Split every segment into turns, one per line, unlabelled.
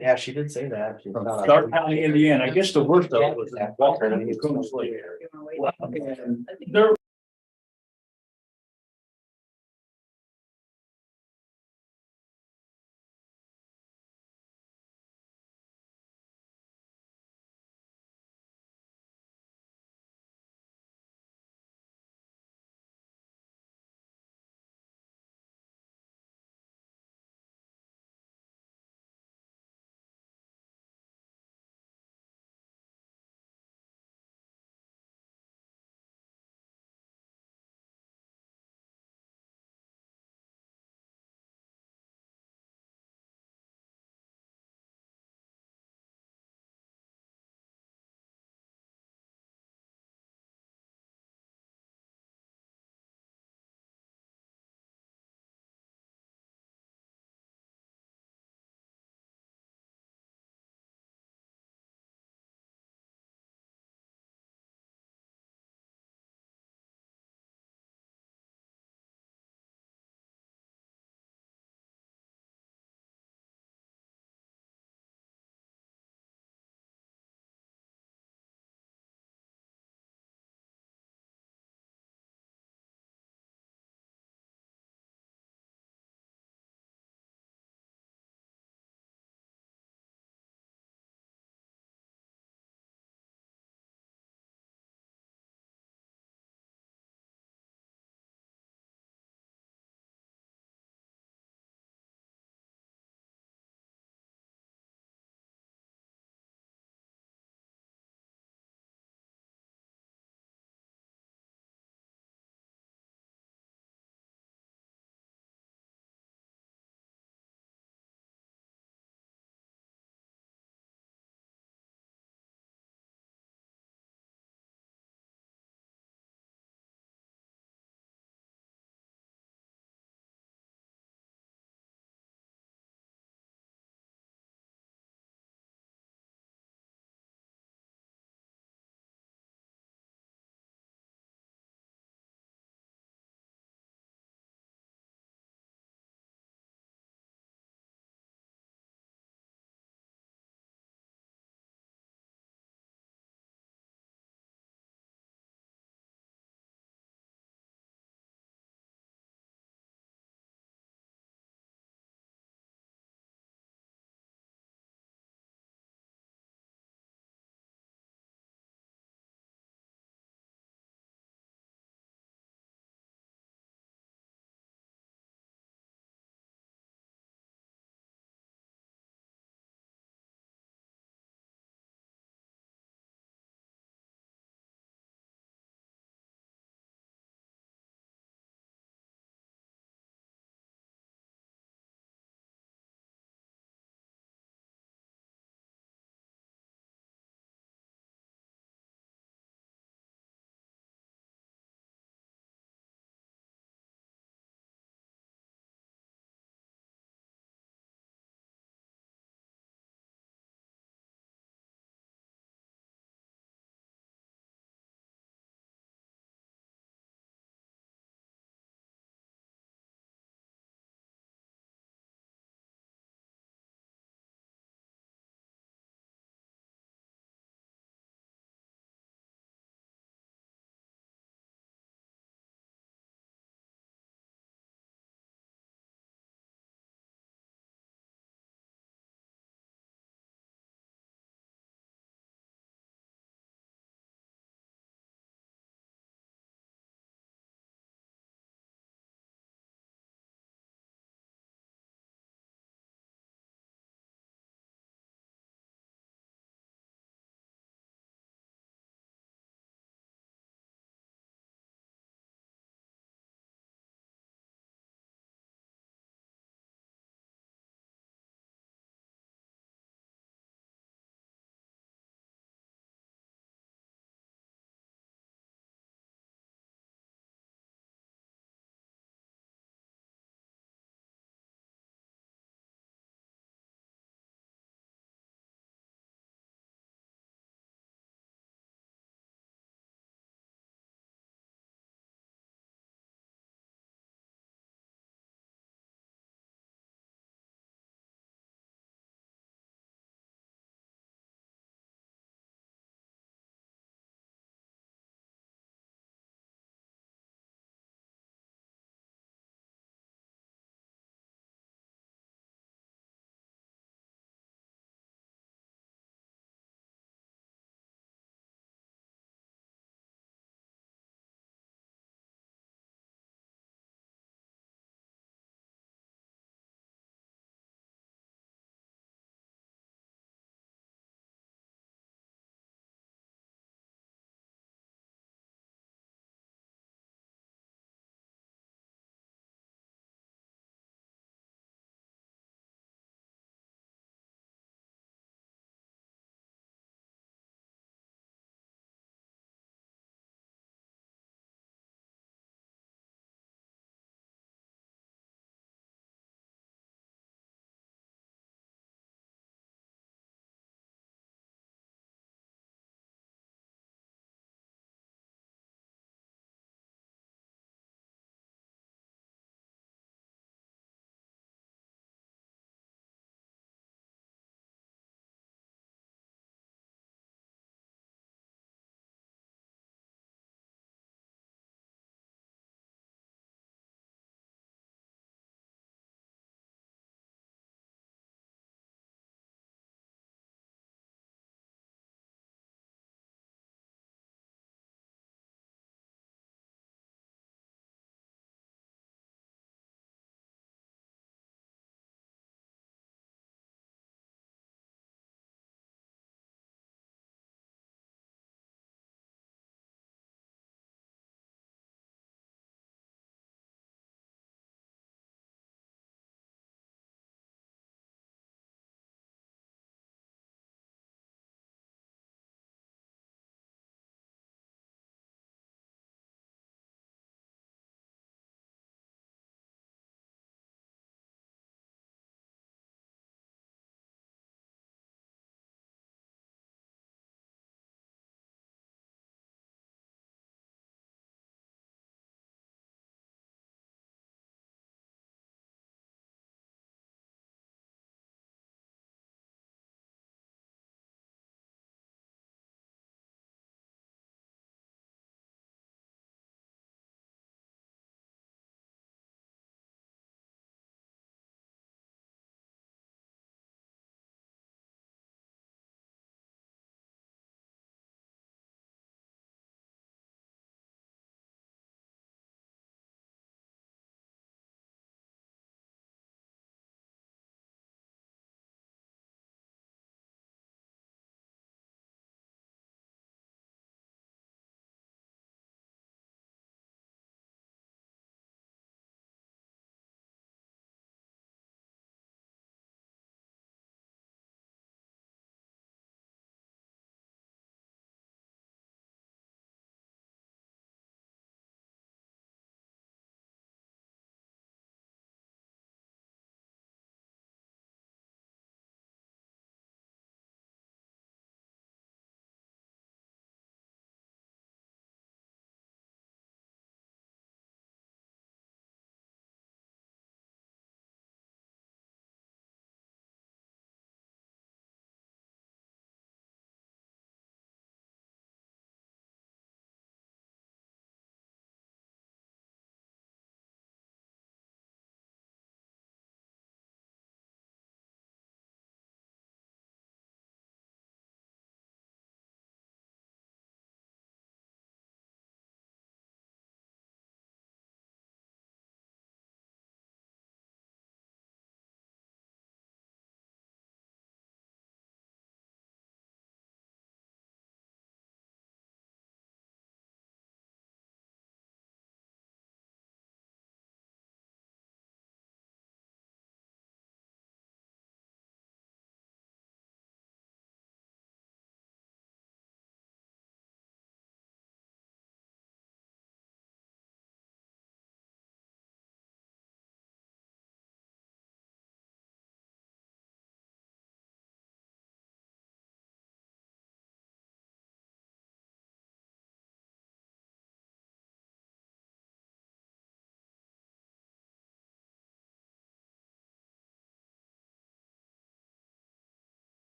Yeah, she did say that.
Starke County, Indiana. I guess the worst of it was in Walker and Coons Lake. And there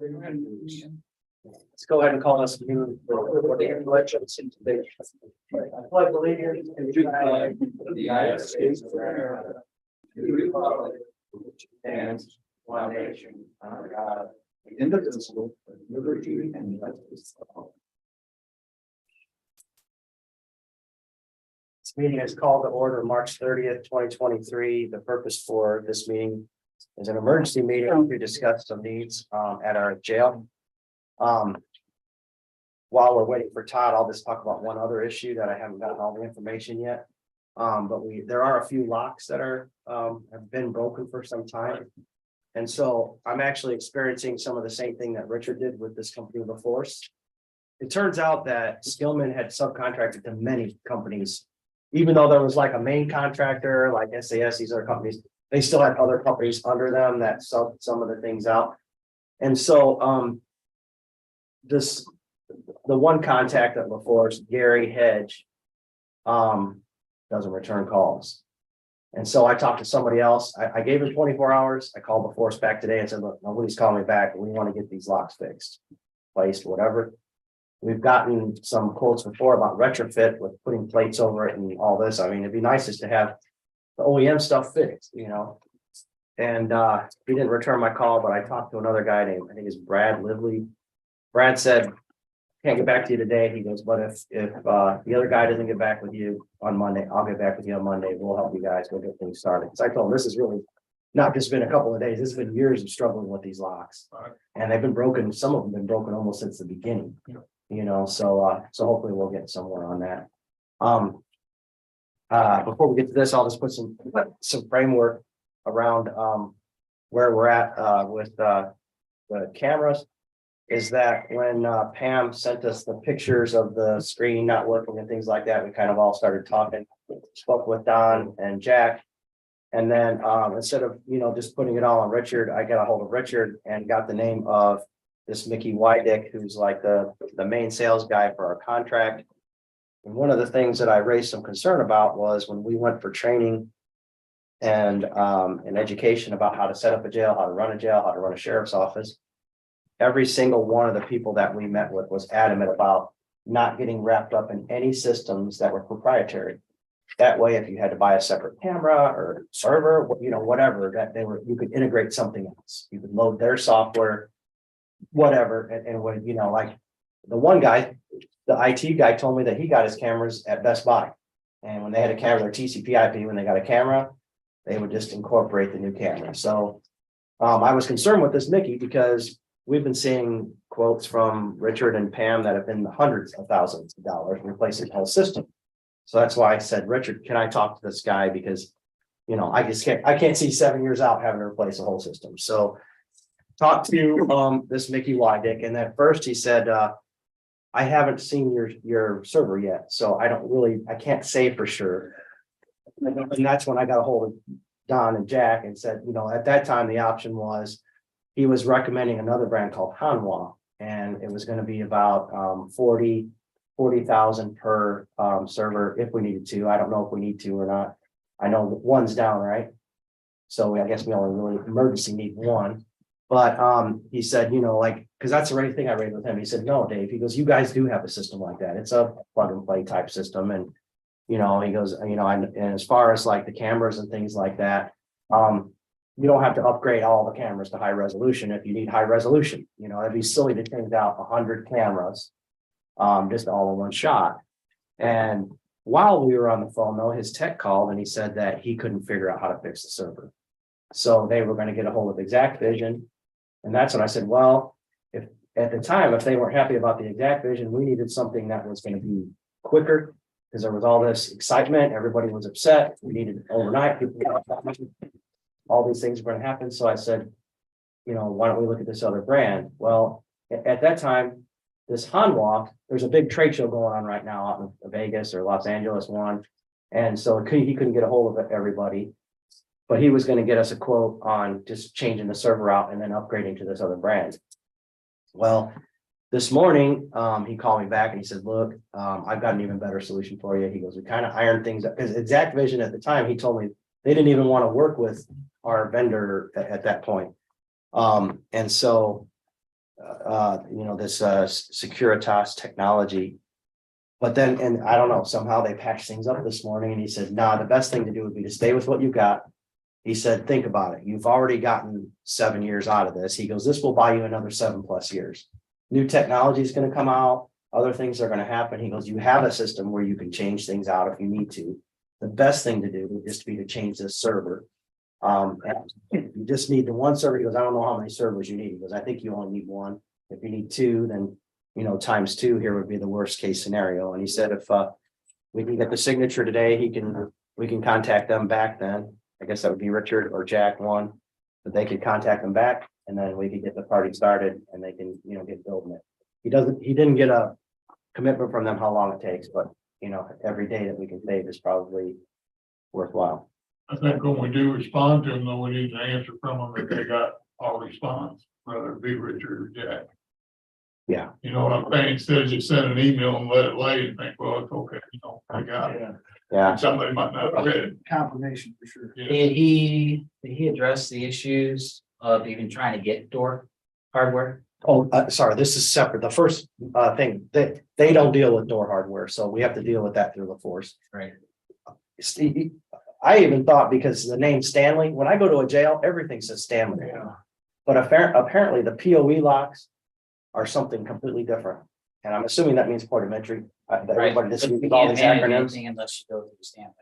Let's go ahead and call us new for the elections in today. I pledge allegiance to the flag of the United States of America, to the republic which stands one nation under God, indivisible, with liberty and justice for all. This meeting is called to order March 30th, 2023. The purpose for this meeting is an emergency meeting to discuss some needs at our jail. While we're waiting for Todd, I'll just talk about one other issue that I haven't gotten all the information yet. But there are a few locks that are have been broken for some time. And so I'm actually experiencing some of the same thing that Richard did with this company before. It turns out that Skillman had subcontracted to many companies. Even though there was like a main contractor, like SAS, these other companies, they still had other companies under them that subbed some of the things out. And so the one contact at LaForce, Gary Hedge, doesn't return calls. And so I talked to somebody else. I gave him 24 hours. I called LaForce back today and said, look, nobody's calling me back. We want to get these locks fixed, placed, whatever. We've gotten some quotes before about retrofit with putting plates over it and all this. I mean, it'd be nice just to have the OEM stuff fixed, you know. And he didn't return my call, but I talked to another guy named, I think it's Brad Lively. Brad said, can't get back to you today. He goes, but if the other guy doesn't get back with you on Monday, I'll get back with you on Monday. We'll help you guys. We'll get things started. Because I told him this is really not just been a couple of days. This has been years of struggling with these locks. And they've been broken. Some of them have been broken almost since the beginning. You know, so hopefully we'll get somewhere on that. Before we get to this, I'll just put some framework around where we're at with the cameras. Is that when Pam sent us the pictures of the screen not working and things like that, we kind of all started talking, spoke with Don and Jack. And then instead of, you know, just putting it all on Richard, I got a hold of Richard and got the name of this Mickey Wydick, who's like the main sales guy for our contract. And one of the things that I raised some concern about was when we went for training and education about how to set up a jail, how to run a jail, how to run a sheriff's office. Every single one of the people that we met with was adamant about not getting wrapped up in any systems that were proprietary. That way, if you had to buy a separate camera or server, you know, whatever, you could integrate something else. You could load their software, whatever, and what, you know, like the one guy, the IT guy told me that he got his cameras at Best Buy. And when they had a camera, their TCP/IP, when they got a camera, they would just incorporate the new camera. So I was concerned with this Mickey because we've been seeing quotes from Richard and Pam that have been hundreds of thousands of dollars replacing the whole system. So that's why I said, Richard, can I talk to this guy? Because, you know, I can't see 7 years out having to replace a whole system. So talk to this Mickey Wydick. And at first he said, I haven't seen your server yet. So I can't say for sure. And that's when I got a hold of Don and Jack and said, you know, at that time, the option was, he was recommending another brand called Hanwha, and it was going to be about 40,000 per server if we needed to. I don't know if we need to or not. I know one's down, right? So I guess we only really emergency need one. But he said, you know, like, because that's the right thing I raised with him. He said, no, Dave. He goes, you guys do have a system like that. It's a plug and play type system. And, you know, he goes, you know, and as far as like the cameras and things like that, you don't have to upgrade all the cameras to high resolution if you need high resolution. You know, it'd be silly to change out 100 cameras just all in one shot. And while we were on the phone, though, his tech called and he said that he couldn't figure out how to fix the server. So they were going to get a hold of Exact Vision. And that's when I said, well, if at the time, if they weren't happy about the Exact Vision, we needed something that was going to be quicker because there was all this excitement. Everybody was upset. We needed it overnight. People all these things were going to happen. So I said, you know, why don't we look at this other brand? Well, at that time, this Hanwha, there's a big trade show going on right now out in Vegas or Los Angeles one. And so he couldn't get a hold of everybody, but he was going to get us a quote on just changing the server out and then upgrading to this other brand. Well, this morning, he called me back and he said, look, I've got an even better solution for you. He goes, we kind of ironed things up because Exact Vision at the time, he told me they didn't even want to work with our vendor at that point. And so this Securitas technology. But then, and I don't know, somehow they patched things up this morning and he said, nah, the best thing to do would be to stay with what you got. He said, think about it. You've already gotten 7 years out of this. He goes, this will buy you another 7+ years. New technology is going to come out. Other things are going to happen. He goes, you have a system where you can change things out if you need to. The best thing to do would just be to change this server. And you just need the one server. He goes, I don't know how many servers you need. He goes, I think you only need one. If you need two, then, times two here would be the worst case scenario. And he said, if we can get the signature today, we can contact them back then. I guess that would be Richard or Jack one, but they could contact them back and then we could get the party started and they can, get building it. He didn't get a commitment from them how long it takes, but every day that we can save is probably worthwhile.
I think when we do respond to them, though, we need to answer from them if they got our response, whether it be Richard or Jack.
Yeah.
You know what I'm saying? Instead of just send an email and let it lay and think, well, it's okay, I got it.
Yeah.
Somebody might not have read it.
Confirmation for sure.
Yeah.
Did he address the issues of even trying to get door hardware?
Oh, sorry, this is separate. The first thing that they don't deal with door hardware, so we have to deal with that through the force.
Right.
I even thought because the name Stanley, when I go to a jail, everything says Stanley.
Yeah.
But apparently the POE locks are something completely different. And I'm assuming that means port of entry. Everybody just
But you
uses all
can't
these
manage
acronyms.
anything unless you go through Stanley.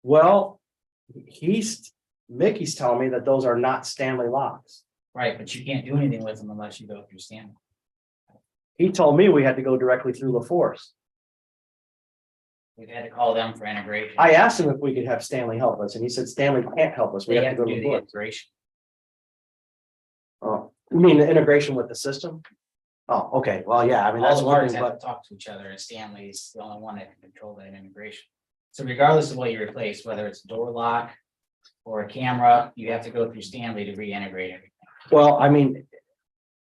Well, Mickey's telling me that those are not Stanley locks.
Right, but you can't do anything with them unless you go through Stanley.
He told me we had to go directly through LaForce.
We've had to call them for integration.
I asked him if we could have Stanley help us, and he said Stanley can't help us. We
They
have to go
do
to
the
LaForce.
integration.
Oh, you mean the integration with the system? Oh, okay. Well, yeah, I mean,
All
that's
the
one
parties
thing,
have
but
to talk to each other, and Stanley's the only one that can control that integration. So regardless of what you replace, whether it's a door lock or a camera, you have to go through Stanley to reintegrate everything.
well, I mean,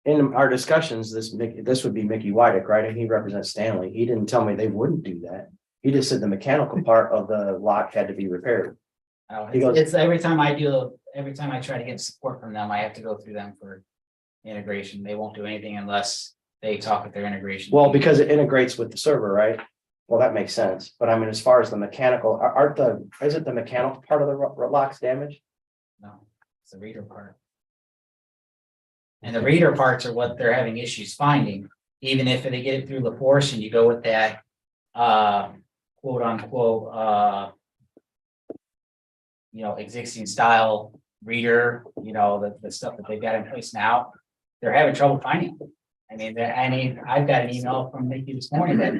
in our discussions, this would be Mickey Wydick, right? And he represents Stanley. He didn't tell me they wouldn't do that. He just said the mechanical part of the lock had to be repaired. He goes-
It's every time I try to get support from them, I have to go through them for integration. They won't do anything unless they talk with their integration.
Well,
team.
because it integrates with the server, right? Well, that makes sense. But I mean, as far as the mechanical, isn't the mechanical part of the locks damaged?
No, it's the reader part. And the reader parts are what they're having issues finding, even if they get it through LaForce and you go with that quote unquote existing style reader, the stuff that they've got in place now, they're having trouble finding them. I've got an email from Mickey this morning that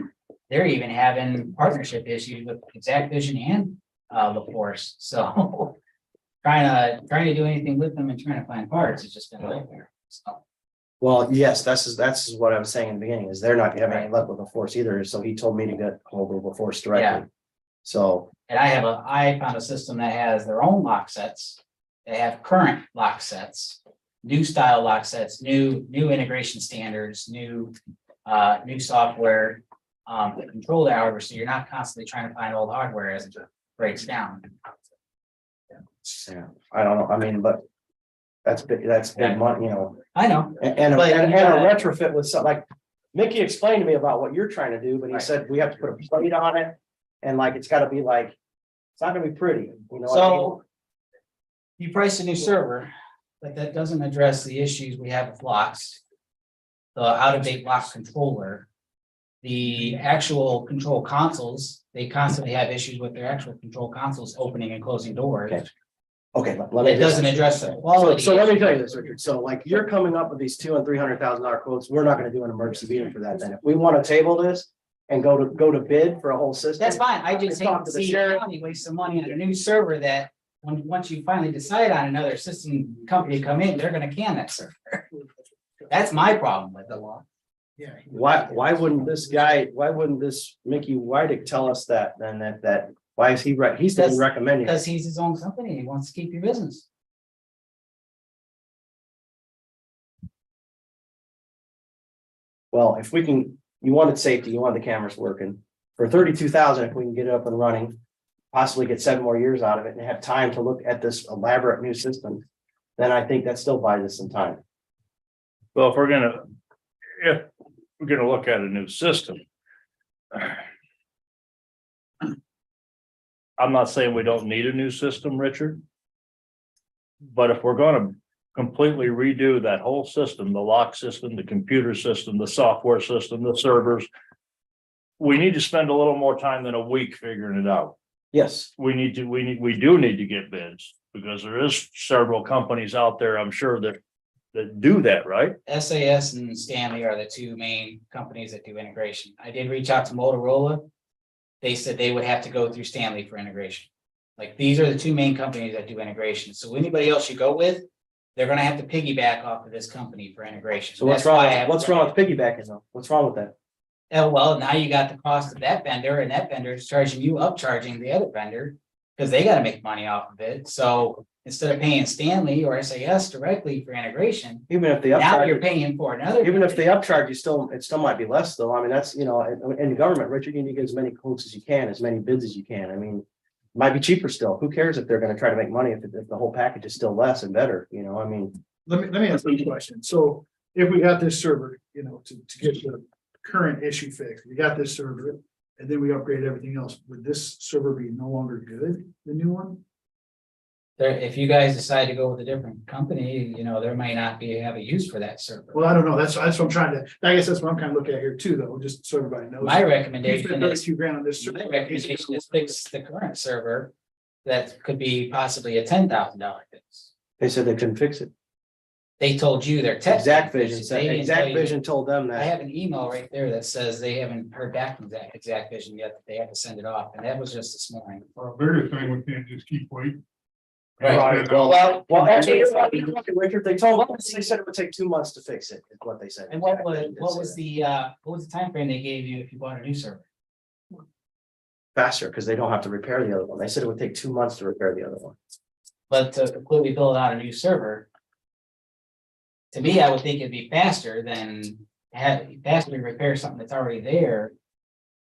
they're even having partnership issues with Exact Vision and LaForce. So trying to do anything with them and trying to find parts has just been a nightmare. So
Well, yes, that's what I was saying in the beginning, is they're not having any luck with LaForce either. So he told me to get hold of LaForce directly. So,
and I found a system that has their own lock sets. They have current lock sets, new style lock sets, new integration standards, new software. That control the hardware, so you're not constantly trying to find old hardware as it breaks down.
yeah, I don't know. I mean, but that's big money,
I know.
and a
But,
retrofit with something like Mickey explained to me about what you're trying to do, but he
Right.
said we have to put a plate on it. And like, it's gotta be like, it's not gonna be pretty, what I mean?
So you price a new server, but that doesn't address the issues we have with locks. The out-of-date lock controller, the actual control consoles, they constantly have issues with their actual control consoles opening and closing doors.
Okay, let me
It doesn't address the quality.
So let me tell you this, Richard. So like you're coming up with these $200,000 and $300,000 quotes. We're not gonna do an emergency meeting for that then. If we wanna table this and go to bid for a whole system.
That's fine. I just
Talk
hate
to
to
the
see
sheriff.
the county waste some money on a new server that once you finally decide on another system company to come in, they're gonna can that server. That's my problem with the law.
Yeah.
Why wouldn't this Mickey Wydick tell us that then that why is he's the one recommending?
Because he's his own company. He wants to keep your business.
Well, if we can, you wanted safety, you wanted the cameras working for 32,000, if we can get it up and running, possibly get 7 more years out of it and have time to look at this elaborate new system, then I think that still buys us some time.
Well, if we're gonna look at a new system. I'm not saying we don't need a new system, Richard. But if we're gonna completely redo that whole system, the lock system, the computer system, the software system, the servers. We need to spend a little more time than a week figuring it out.
Yes,
We do need to get bids, because there is several companies out there, I'm sure that do that, right?
SAS and Stanley are the two main companies that do integration. I did reach out to Motorola. They said they would have to go through Stanley for integration. Like, these are the two main companies that do integration. So anybody else you go with, they're gonna have to piggyback off of this company for integration.
so what's
That's why I
wrong,
have-
what's wrong with piggybacking though? What's wrong with that?
Oh, well, now you got the cost of that vendor, and that vendor is charging you upcharging the other vendor. Because they gotta make money off of it. So instead of paying Stanley or SAS directly for integration,
Even if they
now you're
upcharge,
paying for another.
even if they upcharge, it still might be less though. I mean, that's, in government, Richard, you need to get as many quotes as you can, as many bids as you can. I mean. It might be cheaper still. Who cares if they're gonna try to make money if the whole package is still less and better, I mean.
Let me ask you a question. So if we got this server, to get the current issue fixed, we got this server. And then we upgrade everything else, would this server be no longer good, the new one?
If you guys decide to go with a different company, there might not have a use for that server.
Well, I don't know. That's what I'm trying to, I guess that's what I'm kind of looking at here too, though, just so everybody knows.
My
You
recommendation
spent
is,
32 grand on this server.
my recommendation is fix the current server. That could be possibly a $10,000 fix.
They said they couldn't fix it.
They told you their tech.
Exact Vision
They
said,
didn't tell
Exact
you-
Vision told them
I
that.
have an email right there that says they haven't heard back from Exact Vision yet, that they have to send it off, and that was just this morning.
Our bigger thing, we can't just keep waiting.
Right, well, actually, Richard, they said it would take 2 months to fix it, is what they said.
And what was the timeframe they gave you if you bought a new server?
Faster, because they don't have to repair the other one. They said it would take 2 months to repair the other one.
But to completely build out a new server. To me, I would think it'd be faster faster to repair something that's already there.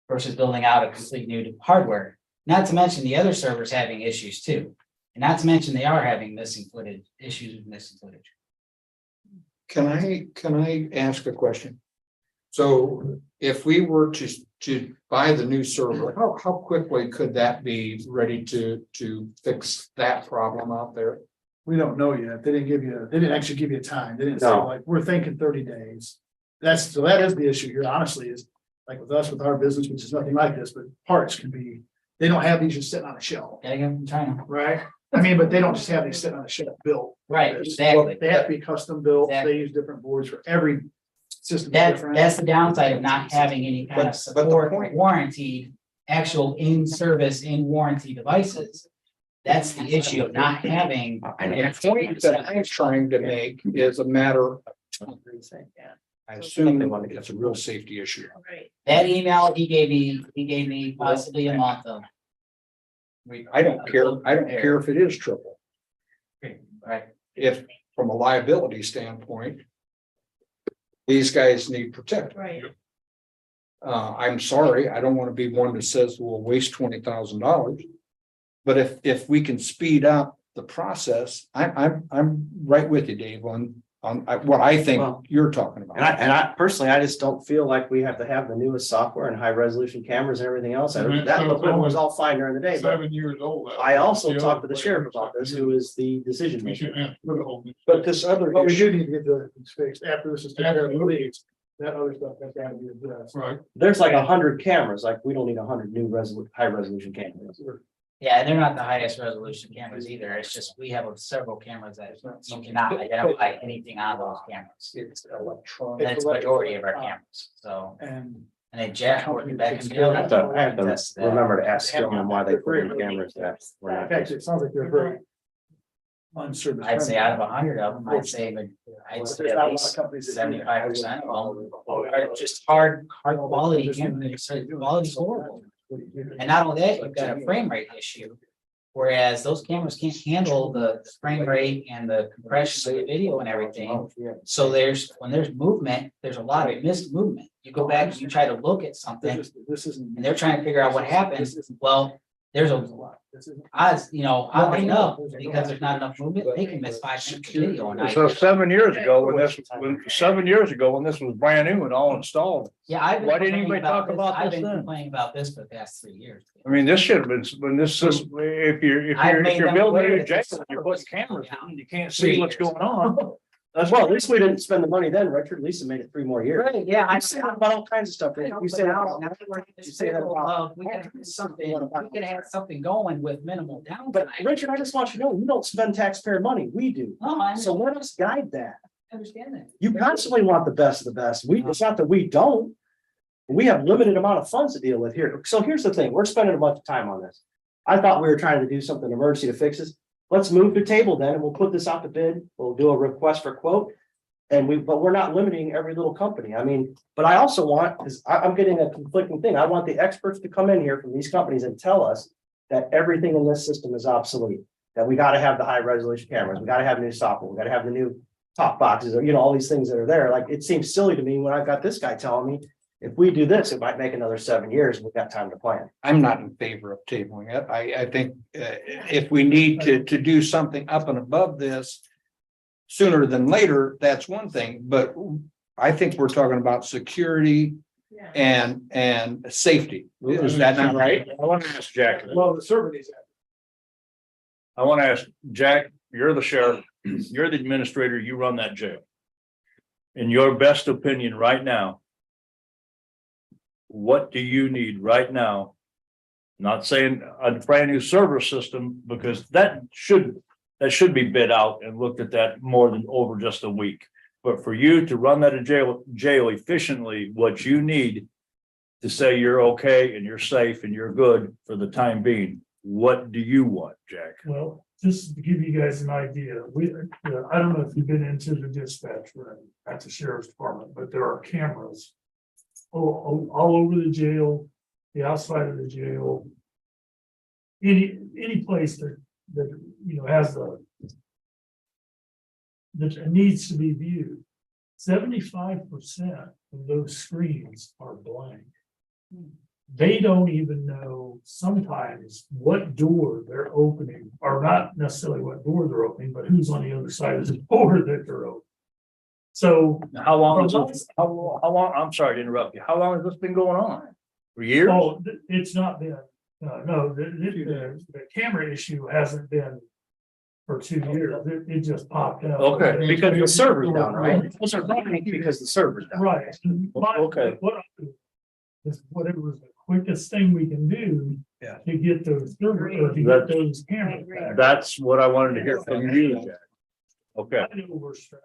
Versus building out a complete new hardware, not to mention the other servers having issues too. And not to mention they are having issues with missing footage.
Can I ask a question? So if we were to buy the new server, how quickly could that be ready to fix that problem out there?
We don't know yet. They didn't actually give you a time. They didn't say
No.
like, we're thinking 30 days. That is the issue here, honestly, is like with us, with our business, which is nothing like this, but parts can be, they don't have these just sitting on a shelf,
Gotta get from China.
right? I mean, but they don't just have these sitting on a shelf built.
Right, exactly.
They have to be custom built.
Exactly.
They use different boards for every system.
That's the downside of not having any kind of
But the
support
point-
warranty, actual in-service, in warranty devices. That's the issue of not having.
And the point that I'm trying to make is a matter, I assume it's a real safety issue.
That email he gave me possibly a month of.
I don't care if it is triple.
Right,
If, from a liability standpoint, these guys need protection.
Right.
I'm sorry, I don't want to be one that says we'll waste $20,000. But if we can speed up the process, I'm right with you, Dave, on what I think
Well,
you're talking
And
about.
I personally, I just don't feel like we have to have the newest software and high resolution cameras and everything else.
Mhm.
That equipment was all fine during the day, but
7 years old.
I also talked to the sheriff about this, who is the decision
We
maker.
shouldn't have to put a whole. new-
But this other
But we
issue,
do need to get the fixed after this is taken care of, please. That other stuff that's gotta be addressed.
Right,
There's like 100 cameras, like we don't need 100 new high resolution cameras.
yeah, and they're not the highest resolution cameras either, it's just, we have several cameras that you cannot identify anything on those cameras.
it's electronic.
That's the majority of our cameras, so,
And
and then Jack working back in.
I have to remember to ask Skillman why they put in cameras that were
in
not.
fact, it sounds like they're very. Unserviced.
I'd say out of 100 of them, I'd say
There's
at
not a lot of
least
companies that do that.
75% of them are just hard quality cameras, so the quality's horrible. And not only that, you've got a frame rate issue. Whereas those cameras can't handle the frame rate and the compression of the video and everything. So when there's movement, there's a lot of missed movement. You go back and you try to look at something
This isn't.
and they're trying to figure out what happened. Well, there's a, oddly
I know.
enough, because there's not enough movement, they can miss 5 minutes of video and I.
So 7 years ago, when 7 years ago, when this was brand new and all installed,
Yeah, I've been
Why didn't
complaining
anybody talk
this.
about
I've
this
been
then?
complaining about this for the past 3 years.
I mean, this should have been, when this is, if
I've
you're
made them
building a
aware
new
that
jail,
this
and you're
service
putting cameras
is
in, you can't
3
see what's
years.
going on.
As well, at least we didn't spend the money then, Richard, at least it made it 3 more years.
Right, yeah,
You say that about all kinds of stuff, Richard. You say that about.
You say that about, we could have something, we could have something going with minimal
But
downtime.
Richard, I just want you to know, you don't spend taxpayer money, we do.
No, I
So let us guide that.
understand that.
You constantly want the best of the best. It's not that we don't. We have limited amount of funds to deal with here. So here's the thing, we're spending a bunch of time on this. I thought we were trying to do something emergency to fix this. Let's move the table then and we'll put this out to bid. We'll do a request for quote. But we're not limiting every little company. I mean, but I also want, because I'm getting a conflicting thing. I want the experts to come in here from these companies and tell us that everything in this system is obsolete. That we got to have the high resolution cameras, we got to have new software, we got to have the new top boxes, or all these things that are there. Like, it seems silly to me when I've got this guy telling me, if we do this, it might make another 7 years. We've got time to plan.
I'm not in favor of tabling it. I think if we need to do something up and above this sooner than later, that's one thing, but I think we're talking about security and safety. Is that not right?
I want to ask Jack,
Well, the server needs that.
I want to ask Jack, you're the sheriff, you're the administrator, you run that jail. In your best opinion right now, what do you need right now? Not saying a brand new server system, because that should be bid out and looked at that more than over just a week. But for you to run that jail efficiently, what you need to say you're okay and you're safe and you're good for the time being, what do you want, Jack?
Well, just to give you guys an idea, I don't know if you've been into the dispatch room at the sheriff's department, but there are cameras all over the jail, the outside of the jail. Any place that has that needs to be viewed. 75% of those screens are blank. They don't even know sometimes what door they're opening, or not necessarily what door they're opening, but who's on the other side of the door that they're opening. So,
How long is this, how long, I'm sorry to interrupt you, how long has this been going on? For years?
it's not been, no, the camera issue hasn't been for 2 years. It just popped out.
Okay,
Because the server's down, right? Those are running because the server's down.
Right.
Okay.
What I'll do is whatever is the quickest thing we can do.
Yeah.
To get those server, or to get those cameras back.
That's what I wanted to hear from you, Jack. Okay,
I know we're stressed.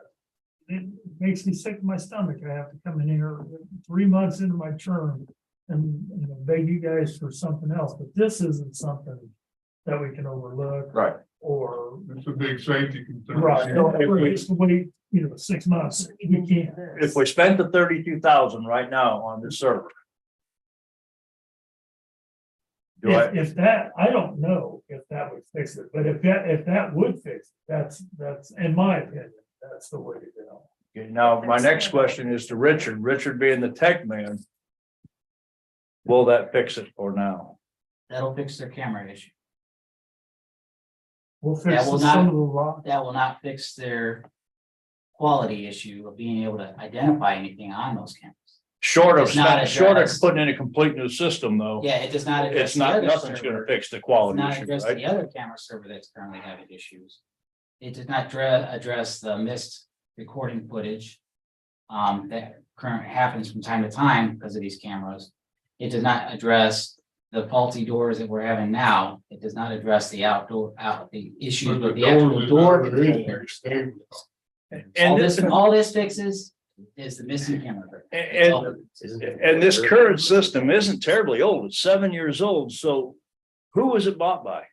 It makes me sick to my stomach. I have to come in here 3 months into my term and beg you guys for something else, but this isn't something that we can overlook.
right.
Or,
It's a big safety concern.
right, if we just wait, 6 months, we can't.
If we spent the 32,000 right now on this server. Do I,
If that, I don't know if that would fix it, but if that would fix it, that's, in my opinion, that's the way to go.
okay, now, my next question is to Richard being the tech man. Will that fix it for now?
That'll fix their camera issue.
We'll fix
That will
some
not-
of the rock.
That will not fix their quality issue of being able to identify anything on those cameras.
Short of,
It's not
short of
addressed.
putting in a complete new system, though,
Yeah, it does not address
it's
the
not,
other
nothing's
server.
gonna fix the
It's
quality
not
issue,
addressing
right?
the other camera server that's currently having issues. It did not address the missed recording footage. That currently happens from time to time because of these cameras. It does not address the faulty doors that we're having now. It does not address the the issues with the actual door.
And
All this fixes is the missing camera.
And this current system isn't terribly old, it's 7 years old, so who was it bought by?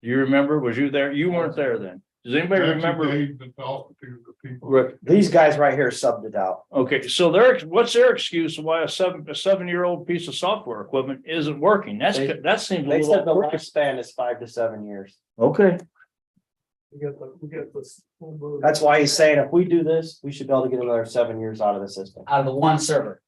Do you remember, was you there? You weren't there then. Does anybody remember? Right.
These guys right here subbed it out.
Okay, so what's their excuse why a 7-year-old piece of software equipment isn't working? That seems a
They said the
little.
lifespan is 5 to 7 years.
Okay,
We got this.
That's why he's saying if we do this, we should be able to get another 7 years out of the system.
Out of the one server.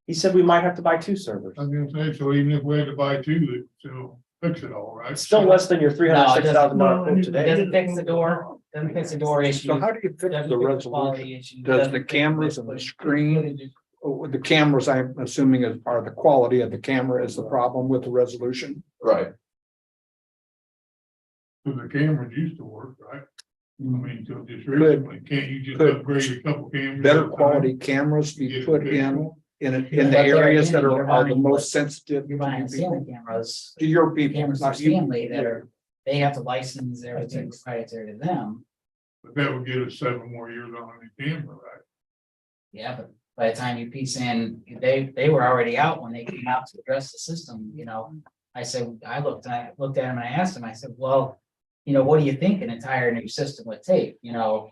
He said we might have to buy 2 servers.
I was gonna say, so even if we had to buy two, so fix it all, right?
It's still less than your $306,000
Well,
quote
It
today.
doesn't fix the door, doesn't fix the door issue.
So how do you fix
doesn't
the
fix quality
resolution?
issue,
Does
doesn't
the
fix
cameras and the
footage-
screen-
footage.
Oh, the cameras, I'm assuming are the quality of the camera is the problem with the resolution.
Right.
Because the cameras used to work, right? I mean, until just
Could-
recently, can't you just
could
upgrade a couple cameras?
Better
at a time?
quality cameras be
Get
put
the
in
big
the
But there
areas that
again, you're
are the
buying
most sensitive.
You're buying ceiling cameras,
To your people,
cameras from
not you.
Stanley that are, they have to license everything proprietary to them.
But that would get us 7 more years on the camera, right?
Yeah, but by the time you piece in, they were already out when they came out to address the system, you know. I said, I looked at him and I asked him, I said, well, you know, what do you think an entire new system would take, you know?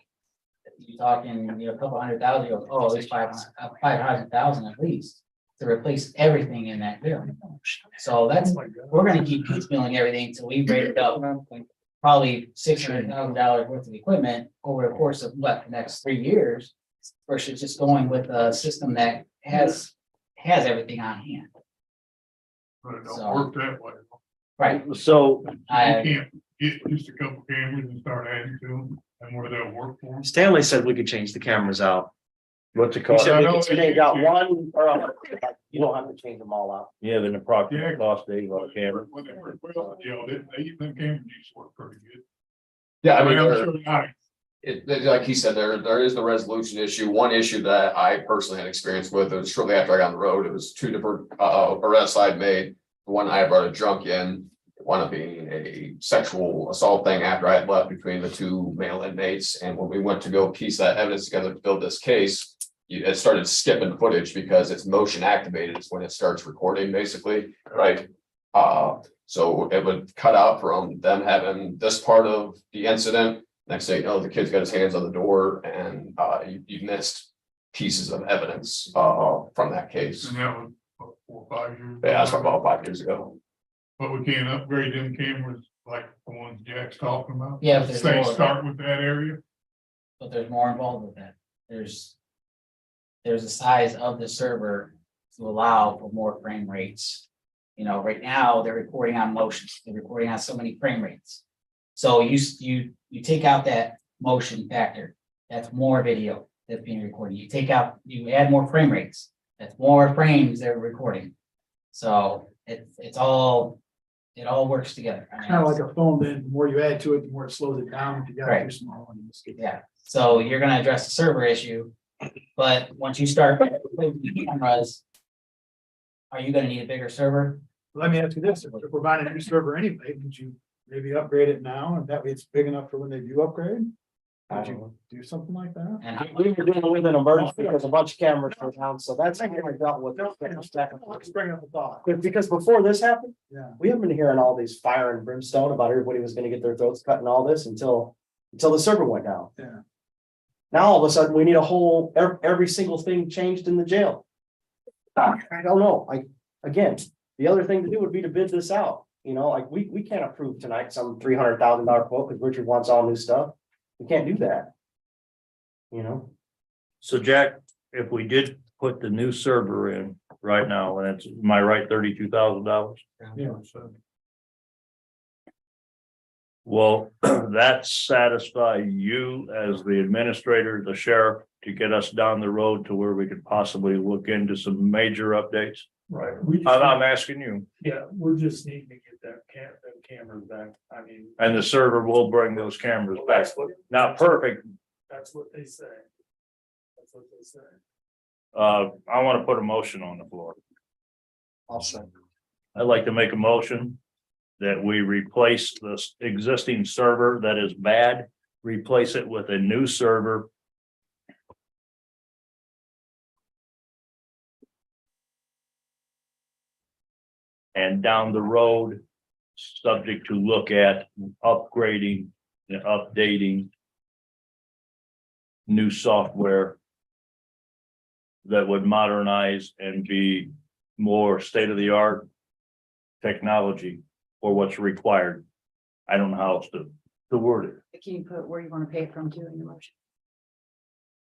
You talking, you know, a couple $100,000, you go, oh, at least 500,000 at least to replace everything in that building. So that's, we're gonna keep piecemealing everything until we break up probably $600,000 worth of equipment over the course of what, the next 3 years. Versus just going with a system that has everything on hand.
But it
So-
don't work that way.
Right.
So
You
I,
can't get just a couple cameras and start adding to them and where they'll work for them.
Stanley said we could change the cameras out.
what's it
He
cost?
said we
I know
could change out one or you don't have to change them all out.
You have an approximate cost, Dave, on a camera.
When they work well, you know, them cameras used to work pretty good.
Yeah, I mean,
I'm
there-
sure not.
like he said, there is the resolution issue. One issue that I personally had experience with, it was shortly after I got on the road, it was 2 different arrests I'd made. One, I brought a drunk in, one of being a sexual assault thing after I had left between the 2 male inmates. And when we went to go piece that evidence together to build this case, it started skipping footage because it's motion activated. It's when it starts recording, basically, right? So it would cut out from them having this part of the incident. Next thing you know, the kid's got his hands on the door and you missed pieces of evidence from that case.
And that was what, 4 or 5 years.
Yeah, that's about 5 years ago.
But we can't upgrade them cameras like the ones Jack's talking about.
Yeah, but there's
Say,
more.
start with that area.
but there's more involved with that. There's a size of the server to allow for more frame rates. You know, right now, they're recording on motion, they're recording on so many frame rates. So you take out that motion factor, that's more video that's being recorded. You add more frame rates, that's more frames they're recording. So it all works together. I mean,
Kind of like a phone, then the more you add to it, the more it slows it down. If you got
Right.
too small one, you just get.
Yeah, so you're gonna address the server issue, but once you start replacing the cameras, are you gonna need a bigger server?
Let me ask you this, if we're buying a new server anyway, would you maybe upgrade it now, and that way it's big enough for when they do upgrade?
I
Would
don't
you
know.
do something like that?
And how,
We were dealing with an emergency because a bunch of cameras were down, so that's how we dealt with it.
Let's bring up a thought.
Because before this happened,
Yeah.
we haven't been hearing all these fire and brimstone about everybody was gonna get their throats cut and all this until the server went down.
Yeah.
Now all of a sudden, we need a whole, every single thing changed in the jail. I don't know, again, the other thing to do would be to bid this out, you know, like, we can't approve tonight some $300,000 quote, because Richard wants all new stuff. We can't do that. You know,
So Jack, if we did put the new server in right now, and it's, am I right, $32,000?
Yeah, so.
Will that satisfy you as the administrator, the sheriff, to get us down the road to where we could possibly look into some major updates?
Right, we
I'm
just,
asking you,
yeah, we're just needing to get them cameras back, I mean.
and the server will bring those cameras back. Not perfect.
That's what they say. That's what they say.
I want to put a motion on the floor.
I'll say.
I'd like to make a motion that we replace this existing server that is bad, replace it with a new server. And down the road, subject to look at upgrading and updating new software that would modernize and be more state-of-the-art technology for what's required. I don't know how else to word it.
Can you put where you want to pay it from to in your motion?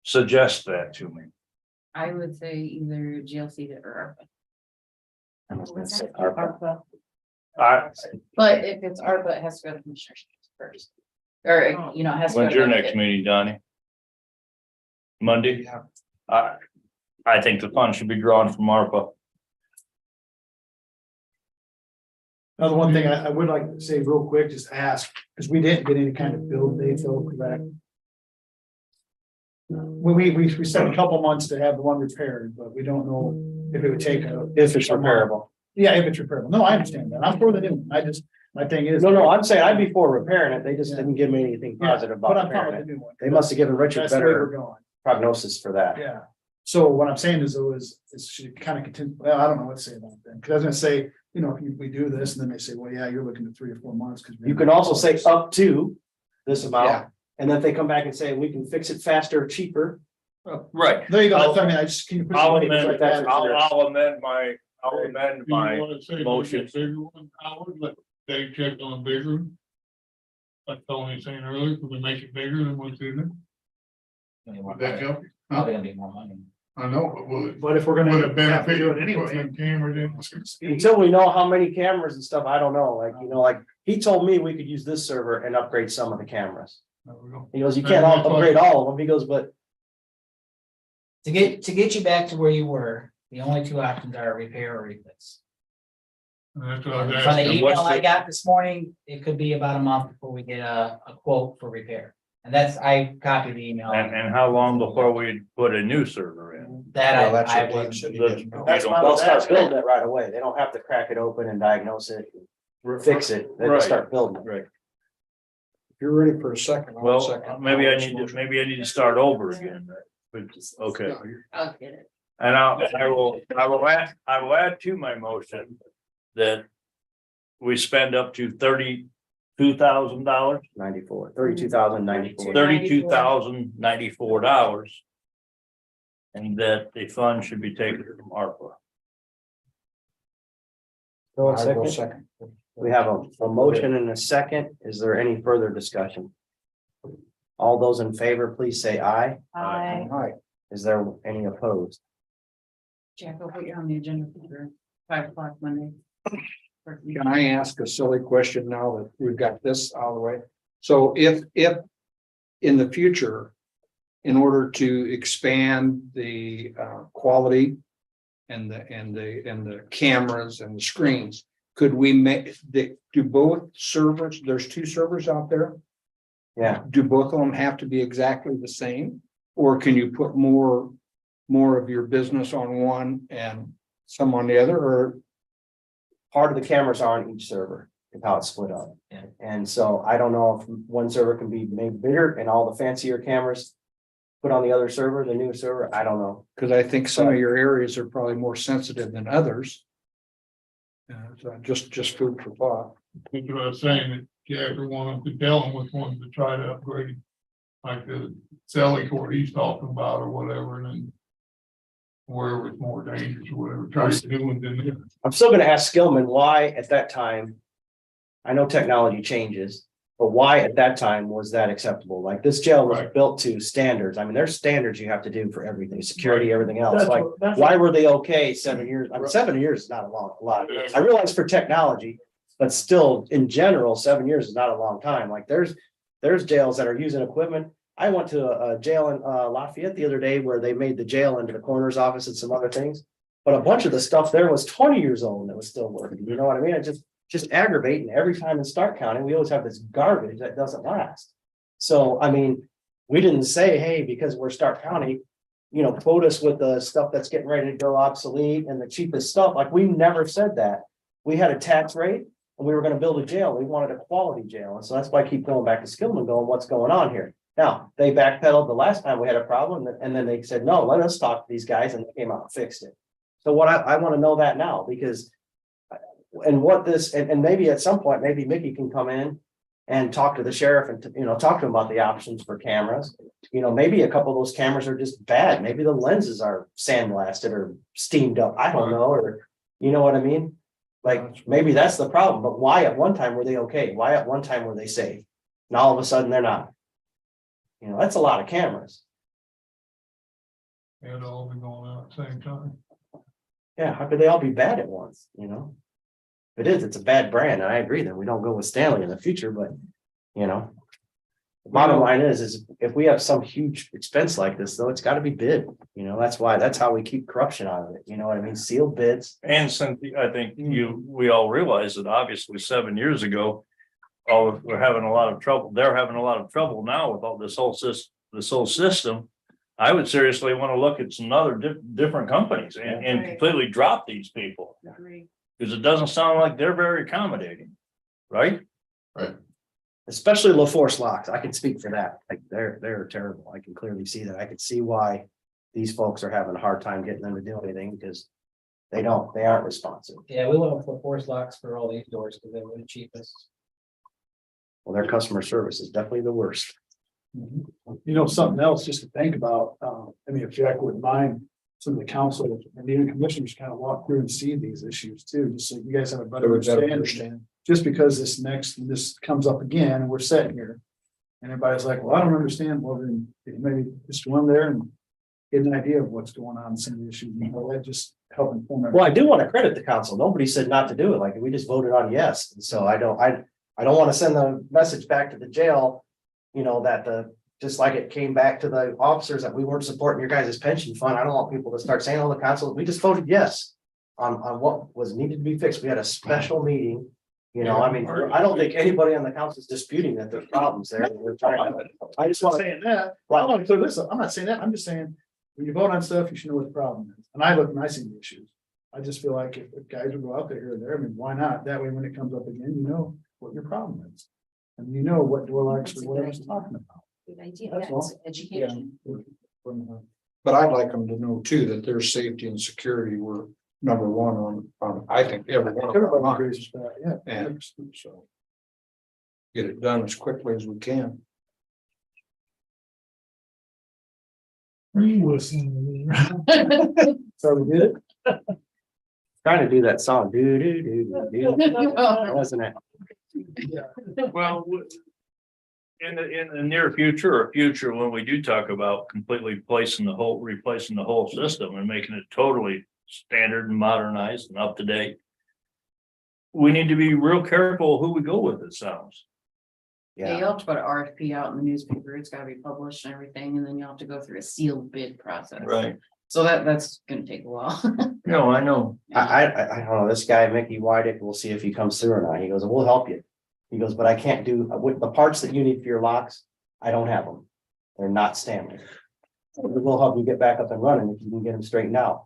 Suggest that to me.
I would say either GLC or
I was gonna say
ARPA.
ARPA.
ARPA. But if it's ARPA, it has to go to commissioners first. Or, you know, it has to. go
When's
to
your
budget.
next meeting, Donnie? Monday? I think the fund should be drawn from ARPA.
Now, the one thing I would like to say real quick, just ask, because we didn't get any kind of build date, though, correct? We said a couple months to have the one repaired, but we don't know if it would take
If it's repairable.
Yeah, if it's repairable. No, I understand that. I'm for the new one. My thing is.
No, I'm saying I'd be for repairing it. They just didn't give me anything positive
But
about
I'm talking
repairing
about
it.
the new one.
They must have given Richard
That's the way we're
better
going.
prognosis for that.
Yeah. So what I'm saying is though, is should kind of continue, well, I don't know what to say about that. Because I was gonna say, you know, if we do this and then they say, well, yeah, you're looking at 3 or 4 months. Because
You can also say up to this
Yeah.
amount, and then if they come back and say, we can fix it faster, or cheaper.
Right.
There you go. That's what I mean. I just, can you put?
I'll
some
amend,
like that?
I'll amend my
Do you wanna say
motion.
Bigger one, Howard, let Dave check on bigger. one? Like Tony was saying earlier, can we make it bigger than what's in there? Would that help?
Probably gonna be more money.
I know, but will it,
But if we're
would
gonna
it
have to
benefit
do
you
it anyway.
putting cameras in?
Until we know how many cameras and stuff, I don't know, like, you know, like, he told me we could use this server and upgrade some of the cameras.
There we go.
He goes, you can't upgrade all of them, he goes, but
To get you back to where you were, the only two options are repair or replace.
And that's what I was
From the
asking.
email I got this morning, it could be about a month before we get a quote for repair. And that's, I copied the email.
And how long before we put a new server in?
That
Well, that's
I
what Dave
would,
said he
The-
didn't know.
that's
don't-
why they'll start building it right away, they don't have to crack it open and diagnose it, fix it, they
Right.
just start building it.
Right.
If you're ready for a second. I'll
Well,
second.
maybe I need to start over again. But, okay.
I'll get it.
And I will add to my motion that we spend up to $32,000,
32,094.
$32,094. And that the fund should be taken from ARPA.
So a
I will
second,
second.
we have a motion and a second, is there any further discussion? All those in favor, please say aye,
I,
All right.
is there any opposed?
Jack, I'll put you on the agenda for 5 o'clock Monday.
Can I ask a silly question now that we've got this out of the way? So if in the future, in order to expand the quality and the cameras and the screens, could we do both servers? There's 2 servers out there.
Yeah,
Do both of them have to be exactly the same? Or can you put more of your business on one and some on the other, or?
part of the cameras are on each server, is how it's split up.
Yeah.
And so I don't know if one server can be made bigger and all the fancier cameras put on the other server, the new server, I don't know.
Because I think some of your areas are probably more sensitive than others. So just food for thought.
That's what I was saying, that Jack or one of the Dellen was wanting to try to upgrade. Like the Sally court he's talking about or whatever, and then. Wherever it's more dangerous or whatever, try to do it in there.
I'm still gonna ask Skillman why at that time. I know technology changes, but why at that time was that acceptable? Like this jail was
Right.
built to standards. I mean, there's standards you have to do for everything, security, everything else.
That's
Like,
what- that's
why
what-
were they okay 7 years? I mean, 7 years is not a lot. I realize for technology, but still, in general, 7 years is not a long time. Like there's jails that are using equipment. I went to a jail in Lafayette the other day where they made the jail into the coroner's office and some other things. But a bunch of the stuff there was 20 years old and it was still working. You know what I mean? It just aggravating. Every time in Stark County, we always have this garbage that doesn't last. So, I mean, we didn't say, hey, because we're Stark County, you know, quote us with the stuff that's getting ready to go obsolete and the cheapest stuff. Like we never said that. We had a tax rate and we were going to build a jail. We wanted a quality jail. And so that's why I keep going back to Skillman going, what's going on here? Now, they backpedaled the last time we had a problem and then they said, no, let us talk to these guys, and they came out and fixed it. So what I want to know that now, because and what this, and maybe at some point, maybe Mickey can come in and talk to the sheriff and, you know, talk to him about the options for cameras. You know, maybe a couple of those cameras are just bad. Maybe the lenses are sandblasted or steamed up. I don't know, or, you know what I mean? Like, maybe that's the problem, but why at one time were they okay? Why at one time were they safe? And all of a sudden they're not. You know, that's a lot of cameras.
It'll all be going out at the same time.
Yeah, how could they all be bad at once, you know? If it is, it's a bad brand, and I agree that we don't go with Stanley in the future, but, you know. The bottom line is if we have some huge expense like this, though, it's gotta be bid, you know, that's how we keep corruption out of it, you know what I mean, sealed bids.
And Cynthia, I think we all realize that obviously 7 years ago. We're having a lot of trouble. They're having a lot of trouble now with all this whole system. I would seriously want to look at some other different companies and
Right.
completely drop these people.
Agree.
Because it doesn't sound like they're very accommodating, right?
Especially LaForce locks, I can speak for that, like, they're terrible, I can clearly see that, I can see why. These folks are having a hard time getting them to do anything, because they aren't responsive.
Yeah, we went with force locks for all these doors because they were the cheapest.
Well, their customer service is definitely the worst.
You know, something else just to think about, I mean, if Jack wouldn't mind, some of the council and even commissioners kind of walk through and see these issues too, just so you guys have a better understanding. Just because this comes up again and we're sitting here. And everybody's like, well, I don't understand, well, then maybe just go in there and get an idea of what's going on, some of the issues, you know, that just help inform.
Well, I do want to credit the council, nobody said not to do it, like, we just voted on yes, and so I don't want to send the message back to the jail. You know, that just like it came back to the officers that we weren't supporting your guys' pension fund, I don't want people to start saying, oh, the council, we just voted yes. On what was needed to be fixed, we had a special meeting. You know, I mean, I don't think anybody on the council is disputing that there's problems there. We're trying to- I just want to,
Saying that, well, I want to clear this up, I'm not saying that, I'm just saying, when you vote on stuff, you should know what the problem is, and I look and I see the issues. I just feel like if guys would go out there here or there, I mean, why not? That way, when it comes up again, you know what your problem is. And you know what door locks or whatever's talking about.
Good idea.
That's all.
That's education.
But I'd like them to know too, that their safety and security were number one on, I think, every one of our
Everybody
minds.
agrees with that, yeah.
And so. Get it done as quickly as we can.
Are you listening to me?
So we did it.
trying to do that song, do, do, do, do, do, wasn't it?
Well, in the near future or future, when we do talk about completely replacing the whole system and making it totally standard and modernized and up to date. We need to be real careful who we go with, it sounds.
Yeah, you'll have to put an RFP out in the newspaper, it's gotta be published and everything, and then you'll have to go through a sealed bid process.
Right.
So that's gonna take a while.
No, I know.
I don't know, this guy, Mickey Wydick, we'll see if he comes through or not. He goes, we'll help you. He goes, but I can't do, with the parts that you need for your locks, I don't have them. They're not Stanley. We'll help you get back up and running if you can get them straightened out.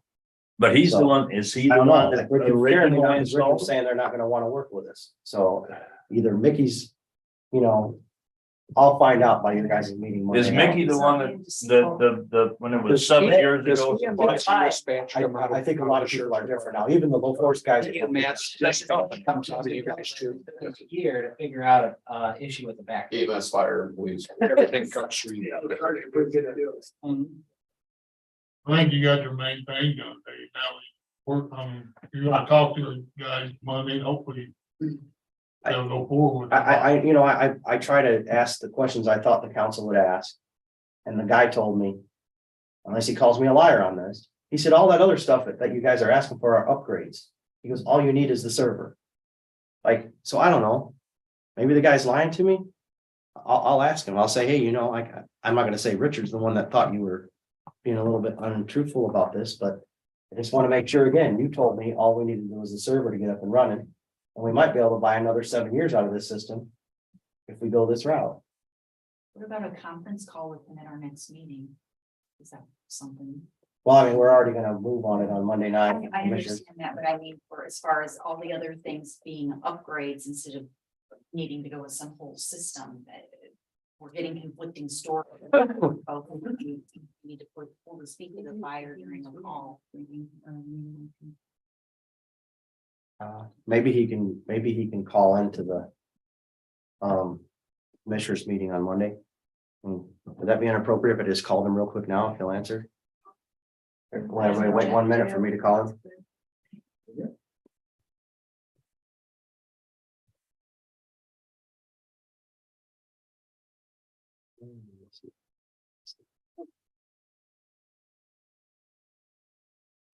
But he's the
So,
one, is he
I
the
don't
one
know,
that
Rick is
originally installed?
saying they're not gonna wanna work with us, so either Mickey's, you know. I'll find out by your guys' meeting. Monday
Is
night.
Mickey the one that, when it was 7 years ago?
I think a lot of people are different now, even the low force guys.
Comes out of you guys too.
Takes a year to figure out a issue with the back.
EMS, fire, police.
Everything comes through you.
I think you got your main thing done, Dave. Now we work on, you're gonna talk to the guys Monday, hopefully. They'll go forward.
I try to ask the questions I thought the council would ask. And the guy told me, unless he calls me a liar on this, he said, all that other stuff that you guys are asking for are upgrades. He goes, all you need is the server. Like, so I don't know, maybe the guy's lying to me. I'll ask him, I'll say, hey, I'm not gonna say Richard's the one that thought you were being a little bit untruthful about this, but I just want to make sure, again, you told me all we needed to do was the server to get up and running. And we might be able to buy another 7 years out of this system if we go this route.
What about a conference call with them at our next meeting? Is that something?
Well, I mean, we're already gonna move on it on Monday night.
I understand that, but I mean, for as far as all the other things being upgrades instead of needing to go with some whole system, we're getting conflicting stories. Both of them. You need to pull the speak to the buyer during a call.
Maybe he can call into the commissioners meeting on Monday. Would that be inappropriate if I just called him real quick now if he'll answer? Will everybody wait 1 minute for me to call him?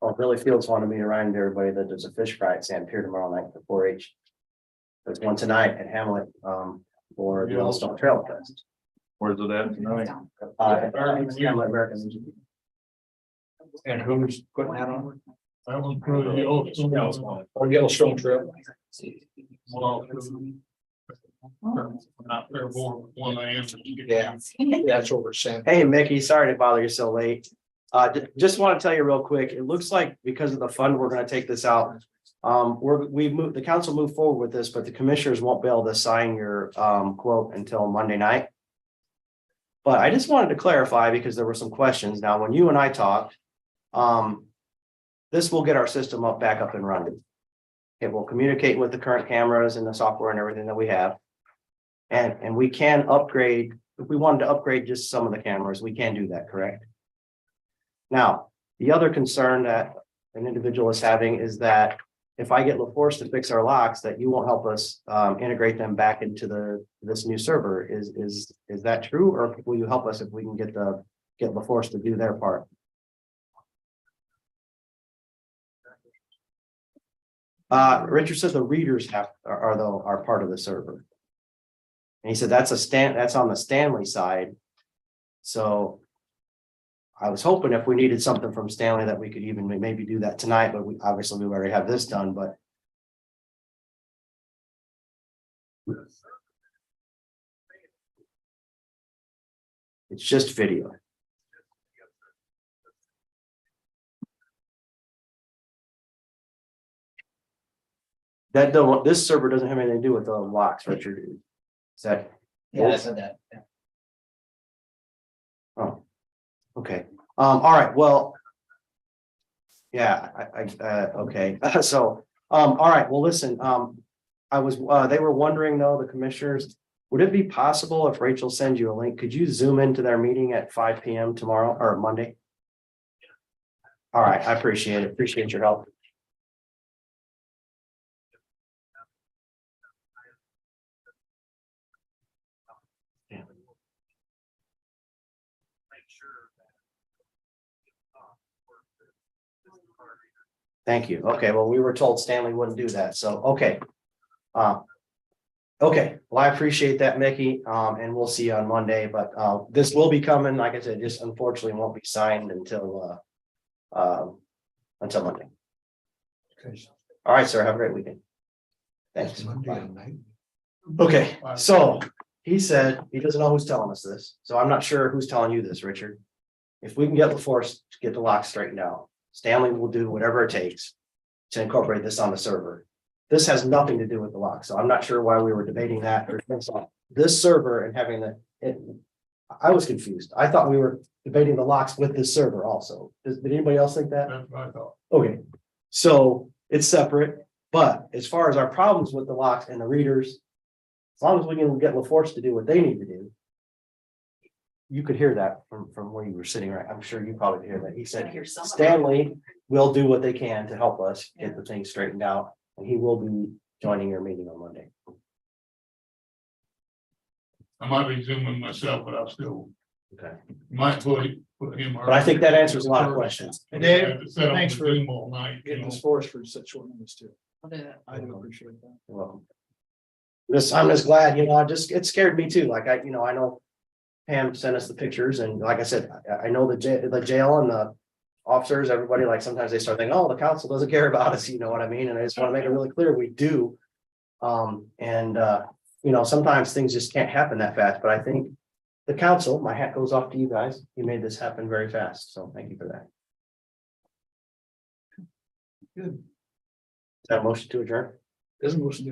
Oh, Billy Fields wanted me to remind everybody that there's a fish fry at Sand Pier tomorrow night for 4-H. There's one tonight at Hamlet, for the Yellowstone Trail Fest.
Where's it at tonight?
It's Hamlet American Legion.
And who's putting that on?
That was pretty Yellowstone.
On Yellowstone Trail.
Well, not fair more, 1 a.m.
Yeah. That's what we're saying.
Hey, Mickey, sorry to bother you so late. Just want to tell you real quick, it looks like because of the fund, we're gonna take this out. The council moved forward with this, but the commissioners won't be able to sign your quote until Monday night. But I just wanted to clarify because there were some questions. Now, when you and I talked, this will get our system back up and running. It will communicate with the current cameras and the software and everything that we have. And we can upgrade, if we wanted to upgrade just some of the cameras, we can do that, correct? Now, the other concern that an individual is having is that if I get LaForce to fix our locks, that you won't help us integrate them back into this new server. Is that true, or will you help us if we can get LaForce to do their part? Richard said the readers are part of the server. And he said that's on the Stanley side. So I was hoping if we needed something from Stanley that we could even maybe do that tonight, but we already have this done, but. It's just video. This server doesn't have anything to do with the locks, Richard. Is that?
Yeah, I said that. Yeah.
Oh, okay. All right, well. Yeah, okay, so, all right, well, listen, they were wondering though, the commissioners, would it be possible if Rachel sends you a link, could you zoom into their meeting at 5 p.m. tomorrow or Monday? All right, I appreciate your help. Thank you. Okay, well, we were told Stanley wouldn't do that, so, okay. Okay, well, I appreciate that, Mickey, and we'll see you on Monday, but this will be coming, like I said, just unfortunately won't be signed until Monday.
Okay.
All right, sir, have a great weekend. Thanks.
Monday night.
Okay, so he said he doesn't know who's telling us this, so I'm not sure who's telling you this, Richard. If we can get LaForce to get the lock straightened out, Stanley will do whatever it takes to incorporate this on the server. This has nothing to do with the lock, so I'm not sure why we were debating that or this server and having I was confused. I thought we were debating the locks with this server also. Did anybody else think that?
That's what I thought.
Okay, so it's separate, but as far as our problems with the locks and the readers, as long as we can get LaForce to do what they need to do. You could hear that from where you were sitting, right? I'm sure you probably could hear that. He said Stanley will do what they can to help us get the thing straightened out, and he will be joining your meeting on Monday.
I might be zooming myself, but I'll still
Okay.
might put him.
But I think that answers a lot of questions.
And Dave,
Thanks
thanks for
Zoom all night.
getting this for us for such short notice too.
I'll do that.
I do appreciate that.
You're welcome. I'm just glad, it scared me too. Like I know Pam sent us the pictures and like I said, I know the jail and the officers, everybody, like sometimes they start thinking, oh, the council doesn't care about us, you know what I mean? And I just want to make it really clear we do. Sometimes things just can't happen that fast, but I think the council, my hat goes off to you guys. You made this happen very fast. So thank you for that.
Good.
Is that a motion to adjourn?
Doesn't motion to